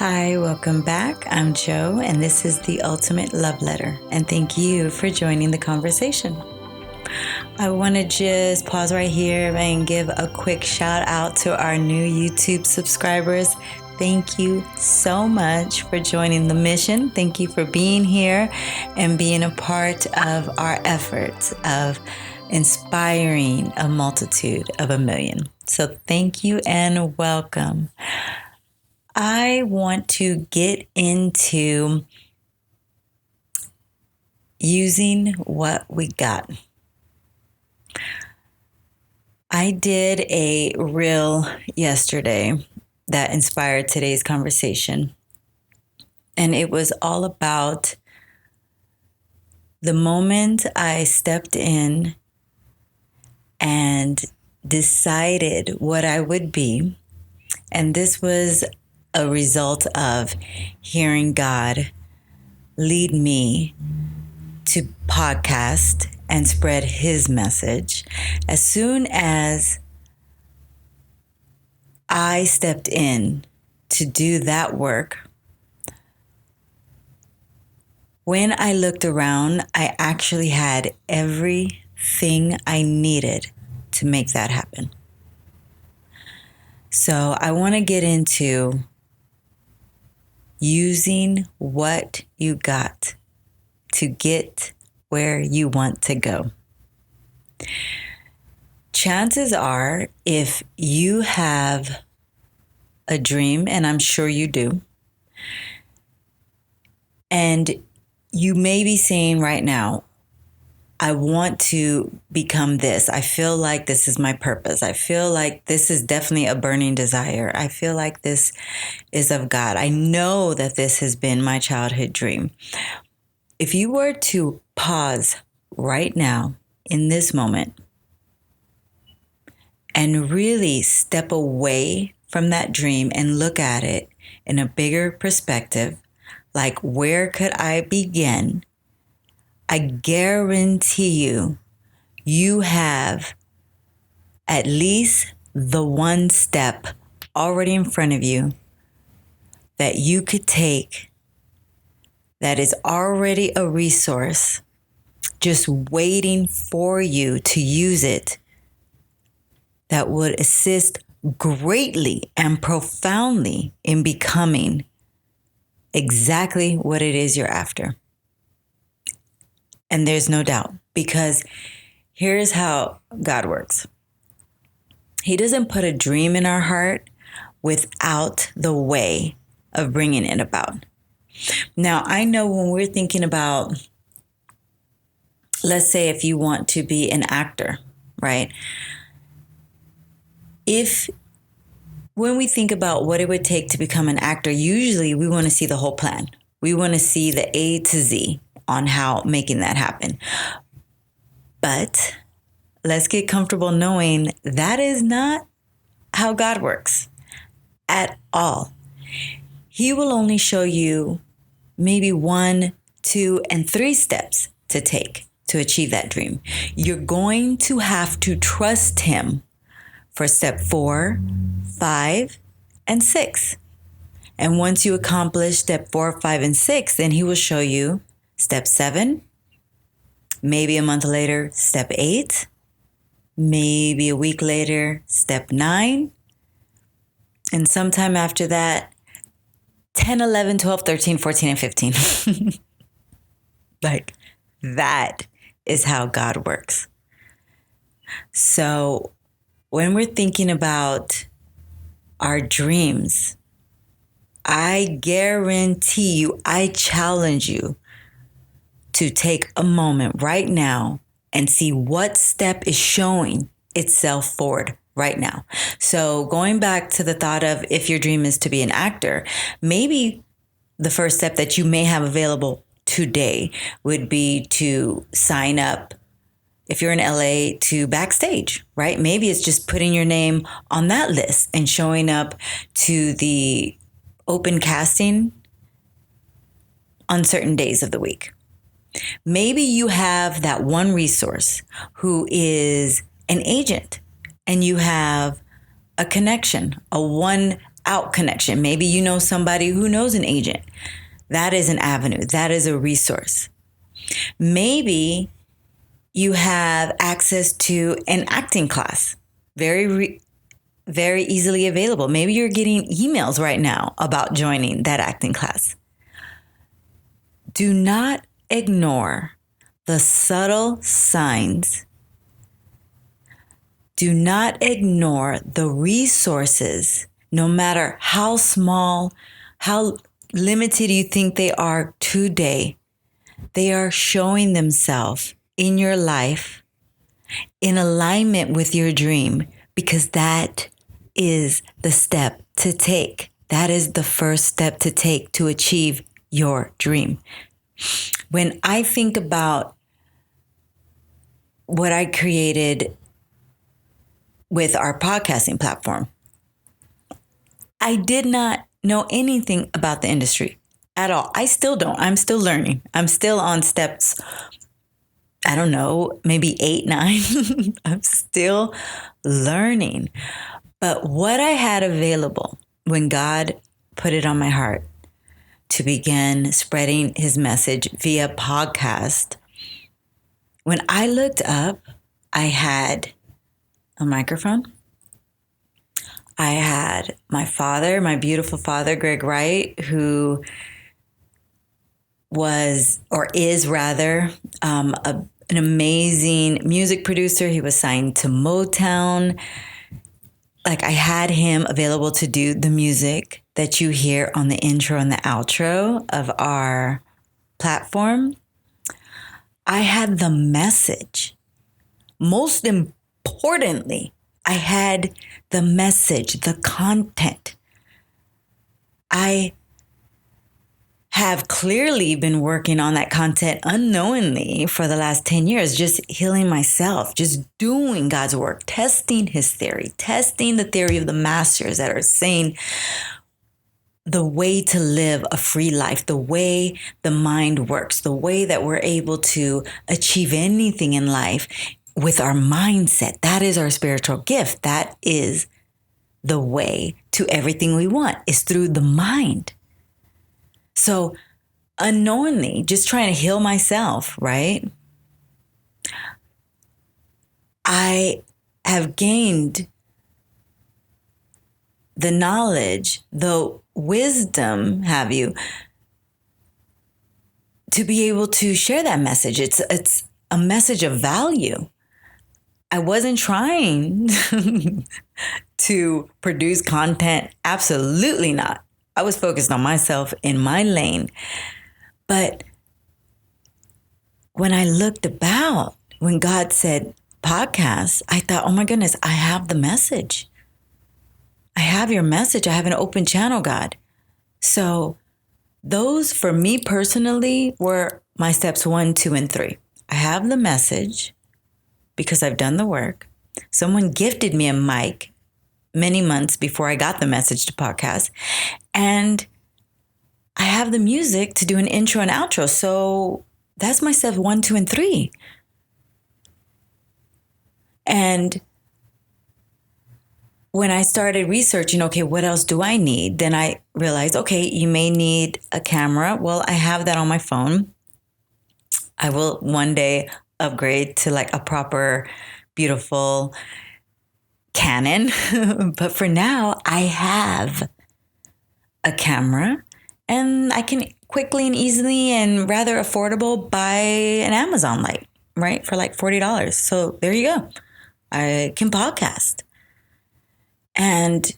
Hi, welcome back. I'm Jo, and this is the Ultimate Love Letter. And thank you for joining the conversation. I want to just pause right here and give a quick shout out to our new YouTube subscribers. Thank you so much for joining the mission. Thank you for being here and being a part of our efforts of inspiring a multitude of a million. So thank you and welcome. I want to get into using what we got. I did a reel yesterday that inspired today's conversation, and it was all about the moment I stepped in and decided what I would be. And this was a result of hearing God lead me to podcast and spread his message. As soon as I stepped in to do that work, when I looked around, I actually had everything I needed to make that happen. So I want to get into using what you got to get where you want to go. Chances are, if you have a dream, and I'm sure you do, and you may be saying right now, I want to become this. I feel like this is my purpose. I feel like this is definitely a burning desire. I feel like this is of God. I know that this has been my childhood dream. If you were to pause right now in this moment and really step away from that dream and look at it in a bigger perspective, like where could I begin? I guarantee you have at least the one step already in front of you that you could take that is already a resource, just waiting for you to use it, that would assist greatly and profoundly in becoming exactly what it is you're after. And there's no doubt, because here's how God works. He doesn't put a dream in our heart without the way of bringing it about. Now, I know when we're thinking about, let's say if you want to be an actor, right? When we think about what it would take to become an actor, usually we want to see the whole plan. We want to see the A to Z on how making that happen. But let's get comfortable knowing that is not how God works at all. He will only show you maybe 1, 2, and 3 steps to take to achieve that dream. You're going to have to trust him for step 4, 5, and 6. And once you accomplish step 4, 5, and 6, then he will show you step 7, maybe a month later, step 8, maybe a week later, step 9, and sometime after that, 10, 11, 12, 13, 14, and 15. Like, that is how God works. So when we're thinking about our dreams, I guarantee you, I challenge you to take a moment right now and see what step is showing itself forward right now. So going back to the thought of if your dream is to be an actor, maybe the first step that you may have available today would be to sign up, if you're in LA, to Backstage, right? Maybe it's just putting your name on that list and showing up to the open casting on certain days of the week. Maybe you have that one resource who is an agent and you have a connection, a 1 without connection. Maybe you know somebody who knows an agent. That is an avenue. That is a resource. Maybe you have access to an acting class, very easily available. Maybe you're getting emails right now about joining that acting class. Do not ignore the subtle signs. Do not ignore the resources, no matter how small, how limited you think they are today. They are showing themselves in your life in alignment with your dream, because that is the step to take. That is the first step to take to achieve your dream. When I think about what I created with our podcasting platform, I did not know anything about the industry at all. I still don't. I'm still learning. I'm still on steps, I don't know, maybe 8, 9. I'm still learning. But what I had available when God put it on my heart to begin spreading his message via podcast, when I looked up, I had a microphone. I had my father, my beautiful father, Greg Wright, who was, or is rather, an amazing music producer. He was signed to Motown. Like, I had him available to do the music that you hear on the intro and the outro of our platform. I had the message. Most importantly, I had the message, the content. I have clearly been working on that content unknowingly for the last 10 years, just healing myself, just doing God's work, testing his theory, testing the theory of the masters that are saying the way to live a free life, the way the mind works, the way that we're able to achieve anything in life with our mindset. That is our spiritual gift. That is the way to everything we want, is through the mind. So unknowingly, just trying to heal myself, right? I have gained the knowledge, the wisdom, have you, to be able to share that message. It's a message of value. I wasn't trying to produce content. Absolutely not. I was focused on myself in my lane. But when I looked about, when God said podcast, I thought, oh my goodness, I have the message. I have your message. I have an open channel, God. So those, for me personally, were my steps 1, 2, and 3. I have the message because I've done the work. Someone gifted me a mic many months before I got the message to podcast. And I have the music to do an intro and outro. So that's my step 1, 2, and 3. And when I started researching, okay, what else do I need? Then I realized, okay, you may need a camera. Well, I have that on my phone. I will one day upgrade to like a proper, beautiful Canon. But for now, I have a camera, and I can quickly and easily and rather affordable buy an Amazon light, right? For like $40. So there you go. I can podcast. And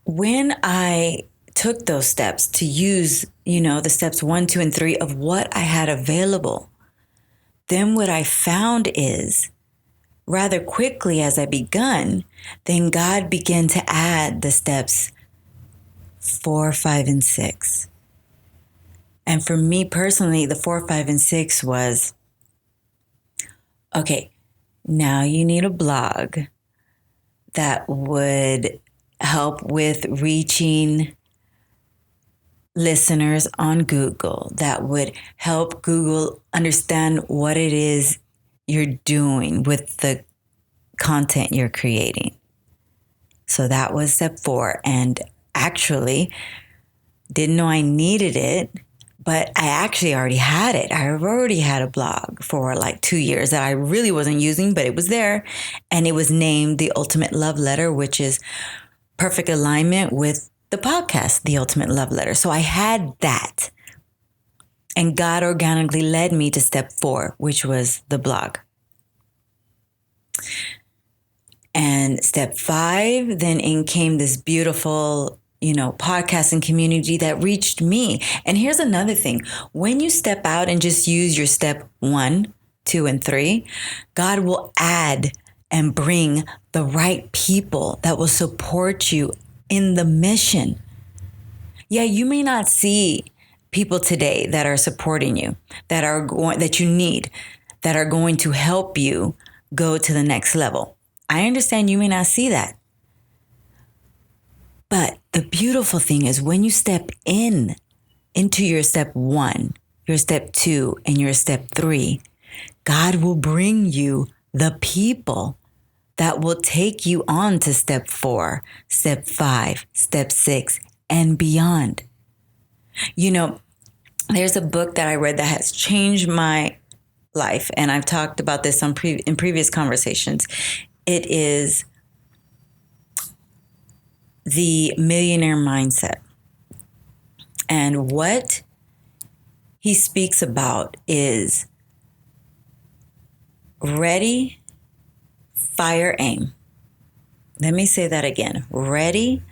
when I took those steps to use, the steps 1, 2, and 3 of what I had available, then what I found is rather quickly as I begun, then God began to add the steps 4, 5, and 6. And for me personally, the 4, 5, and 6 was, okay, now you need a blog that would help with reaching listeners on Google, that would help Google understand what it is you're doing with the content you're creating. So that was step 4. And actually, didn't know I needed it, but I actually already had it. I already had a blog for like 2 years that I really wasn't using, but it was there. And it was named The Ultimate Love Letter, which is perfect alignment with the podcast, The Ultimate Love Letter. So I had that. And God organically led me to step 4, which was the blog. And step 5, then in came this beautiful, podcasting community that reached me. And here's another thing. When you step out and just use your step 1, 2, and 3, God will add and bring the right people that will support you in the mission. Yeah, you may not see people today that are supporting you, that you need, that are going to help you go to the next level. I understand you may not see that. But the beautiful thing is when you step into your step 1, your step 2, and your step 3, God will bring you the people that will take you on to step 4, step 5, step 6, and beyond. There's a book that I read that has changed my life, and I've talked about this in previous conversations. It is The Millionaire Mindset. And what he speaks about is ready, fire, aim. Let me say that again. Ready,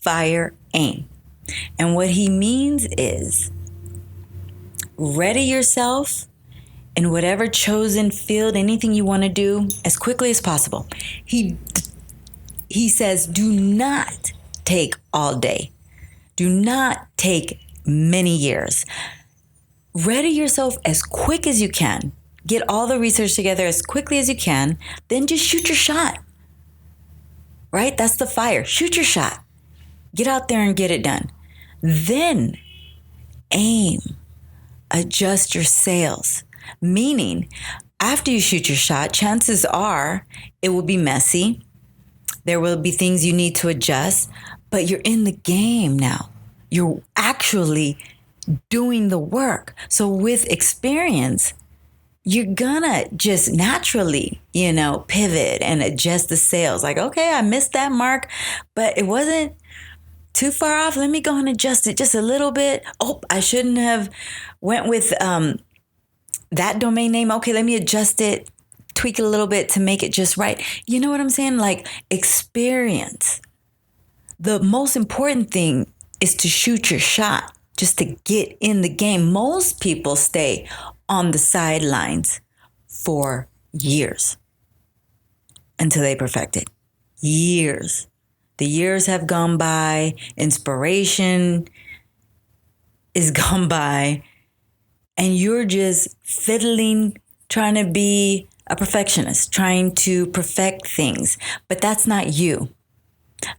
fire, aim. And what he means is ready yourself in whatever chosen field, anything you want to do as quickly as possible. He says, do not take all day. Do not take many years. Ready yourself as quick as you can. Get all the research together as quickly as you can. Then just shoot your shot. Right? That's the fire. Shoot your shot. Get out there and get it done. Then aim. Adjust your sails. Meaning, after you shoot your shot, chances are it will be messy. There will be things you need to adjust, but you're in the game now. You're actually doing the work. So with experience, you're gonna just naturally, pivot and adjust the sails. Like, okay, I missed that mark, but it wasn't too far off. Let me go and adjust it just a little bit. Oh, I shouldn't have went with that domain name. Okay, let me adjust it, tweak it a little bit to make it just right. You know what I'm saying? Like experience. The most important thing is to shoot your shot, just to get in the game. Most people stay on the sidelines for years until they perfect it. Years. The years have gone by. Inspiration is gone by. And you're just fiddling, trying to be a perfectionist, trying to perfect things. But that's not you.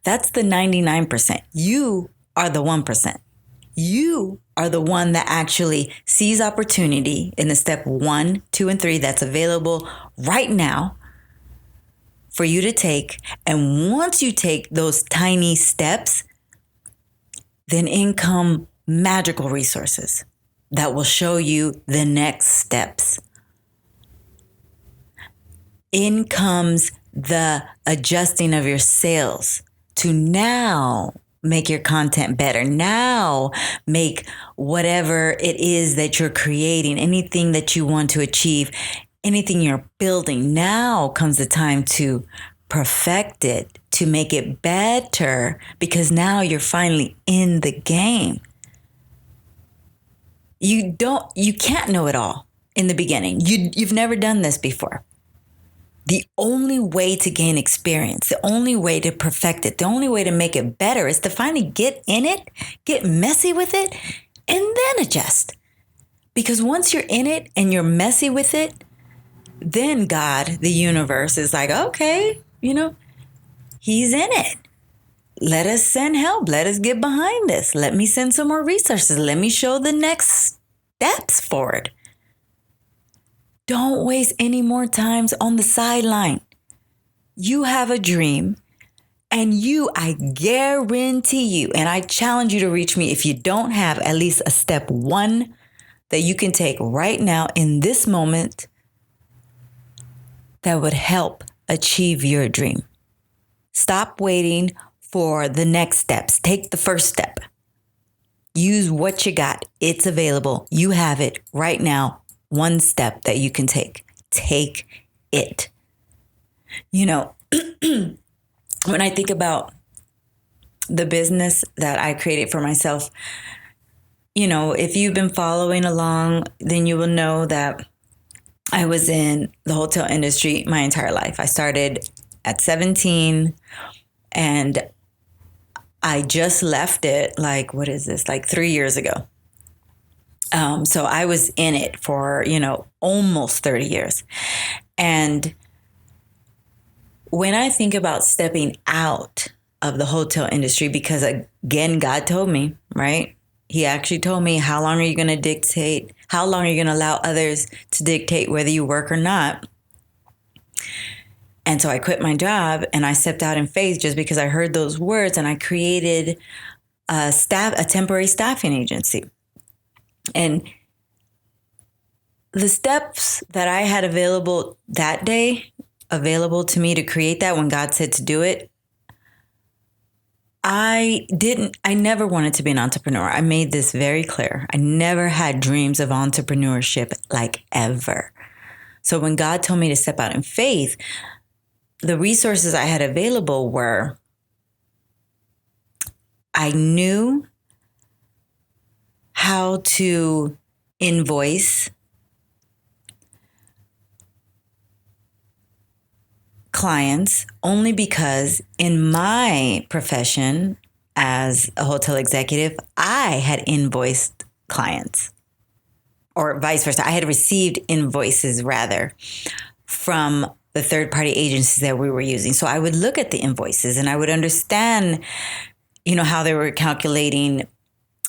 That's the 99%. You are the 1%. You are the one that actually sees opportunity in the step 1, 2, and 3 that's available right now for you to take. And once you take those tiny steps, then in come magical resources that will show you the next steps. In comes the adjusting of your sails to now make your content better. Now make whatever it is that you're creating, anything that you want to achieve, anything you're building. Now comes the time to perfect it, to make it better, because now you're finally in the game. You can't know it all in the beginning. You've never done this before. The only way to gain experience, the only way to perfect it, the only way to make it better is to finally get in it, get messy with it, and then adjust. Because once you're in it and you're messy with it, then God, the universe, is like, okay, he's in it. Let us send help. Let us get behind this. Let me send some more resources. Let me show the next steps forward. Don't waste any more times on the sideline. you have a dream, and I guarantee you, and I challenge you to reach me if you don't have at least a step one that you can take right now in this moment that would help achieve your dream. Stop waiting for the next steps. Take the first step. Use what you got. It's available. You have it right now. One step that you can take. Take it. You know, when I think about the business that I created for myself, you know, if you've been following along, then you will know that I was in the hotel industry my entire life. I started at 17 and I just left it like 3 years ago. So I was in it for, almost 30 years. And when I think about stepping out of the hotel industry, because again, God told me, right? He actually told me, how long are you going to dictate? How long are you going to allow others to dictate whether you work or not? And so I quit my job and I stepped out in faith just because I heard those words, and I created a temporary staffing agency. And the steps that I had available that day, available to me to create that when God said to do it, I never wanted to be an entrepreneur. I made this very clear. I never had dreams of entrepreneurship like ever. So when God told me to step out in faith, the resources I had available were, I knew how to invoice clients only because in my profession as a hotel executive, I had invoiced clients, or vice versa. I had received invoices rather from the third-party agencies that we were using. So I would look at the invoices and I would understand, how they were calculating,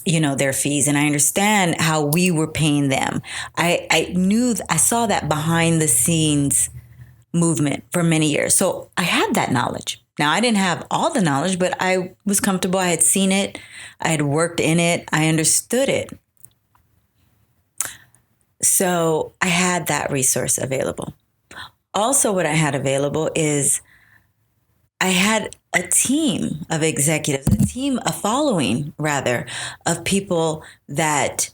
their fees. And I understand how we were paying them. I saw that behind the scenes movement for many years. So I had that knowledge. Now, I didn't have all the knowledge, but I was comfortable. I had seen it. I had worked in it. I understood it. So I had that resource available. Also, what I had available is I had a team of executives, a following rather, of people that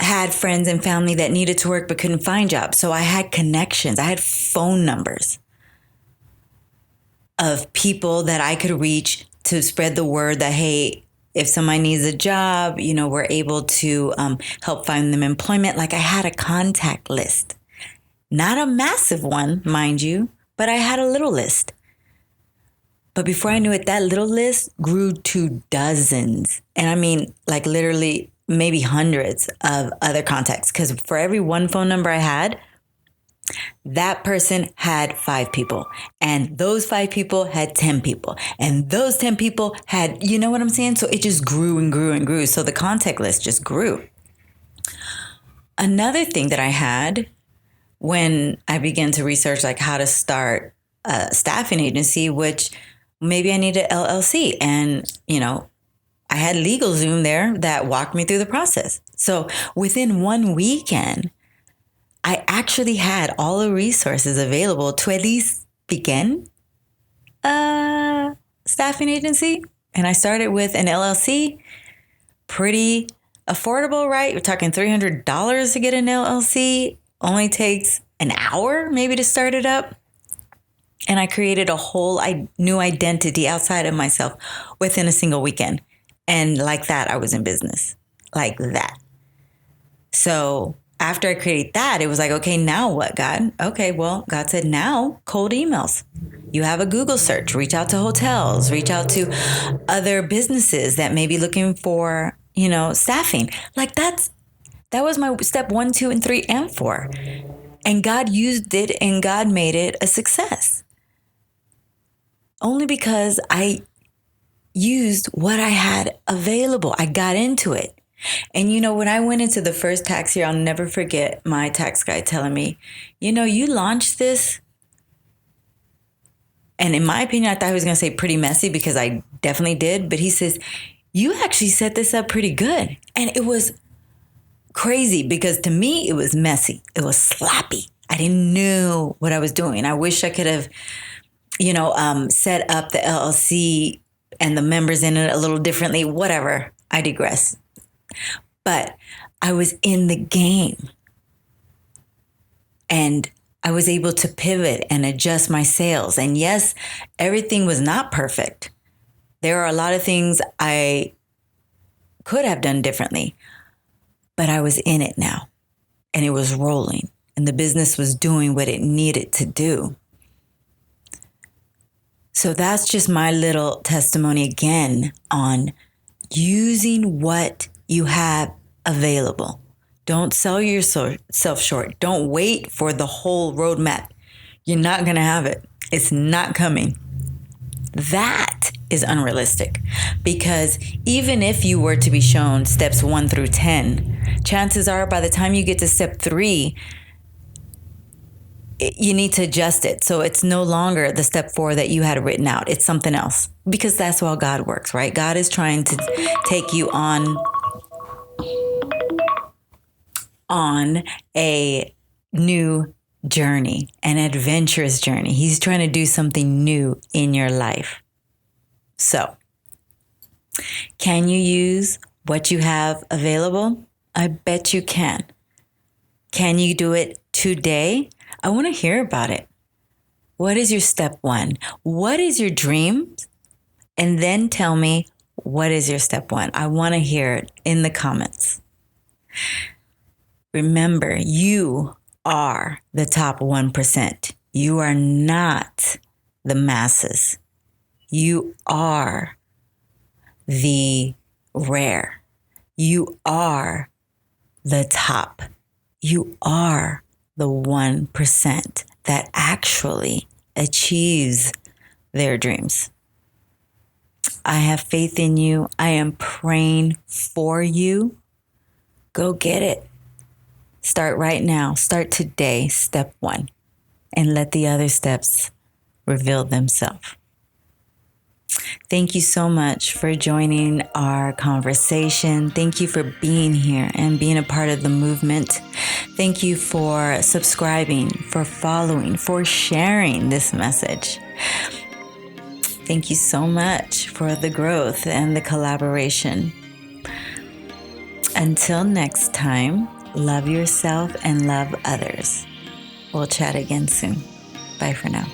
had friends and family that needed to work but couldn't find jobs. So I had connections. I had phone numbers of people that I could reach to spread the word that, hey, if somebody needs a job, we're able to help find them employment. Like, I had a contact list. Not a massive one, mind you, but I had a little list. But before I knew it, that little list grew to dozens. And I mean, like, literally maybe hundreds of other contacts. Because for every one phone number I had, that person had 5 people. And those 5 people had 10 people. And those 10 people had, you know what I'm saying? So it just grew and grew and grew. So the contact list just grew. Another thing that I had when I began to research like how to start a staffing agency, which maybe I needed LLC. And, I had LegalZoom there that walked me through the process. So within one weekend, I actually had all the resources available to at least begin a staffing agency. And I started with an LLC, pretty affordable, right? We're talking $300 to get an LLC. Only takes an hour maybe to start it up. And I created a whole new identity outside of myself within a single weekend. And like that, I was in business. Like that. So after I created that, it was like, okay, now what, God? Okay, well, God said, now cold emails. You have a Google search. Reach out to hotels. Reach out to other businesses that may be looking for, staffing. Like that was my step 1, 2, and 3, and 4. And God used it and God made it a success. Only because I used what I had available. I got into it. And when I went into the first tax year, I'll never forget my tax guy telling me, you launched this And in my opinion, I thought he was going to say pretty messy, because I definitely did. But he says, you actually set this up pretty good. And it was crazy, because to me, it was messy. It was sloppy. I didn't know what I was doing. I wish I could have, set up the LLC and the members in it a little differently. Whatever. I digress. But I was in the game. And I was able to pivot and adjust my sales. And yes, everything was not perfect. There are a lot of things I could have done differently, but I was in it now, and it was rolling, and the business was doing what it needed to do. So that's just my little testimony again on using what you have available. Don't sell yourself short. Don't wait for the whole roadmap. You're not going to have it. It's not coming. That is unrealistic, because even if you were to be shown steps 1 through 10, chances are by the time you get to step 3, you need to adjust it. So it's no longer the step 4 that you had written out. It's something else, because that's how God works, right? God is trying to take you on a new journey, an adventurous journey. He's trying to do something new in your life. So, can you use what you have available? I bet you can. Can you do it today? I want to hear about it. What is your step 1? What is your dream? And then tell me, what is your step 1? I want to hear it in the comments. Remember, you are the top 1%. You are not the masses. You are the rare. You are the top. You are the 1% that actually achieves their dreams. I have faith in you. I am praying for you. Go get it. Start right now. Start today, step 1, and let the other steps reveal themselves. Thank you so much for joining our conversation. Thank you for being here and being a part of the movement. Thank you for subscribing, for following, for sharing this message. Thank you so much for the growth and the collaboration. Until next time, love yourself and love others. We'll chat again soon. Bye for now.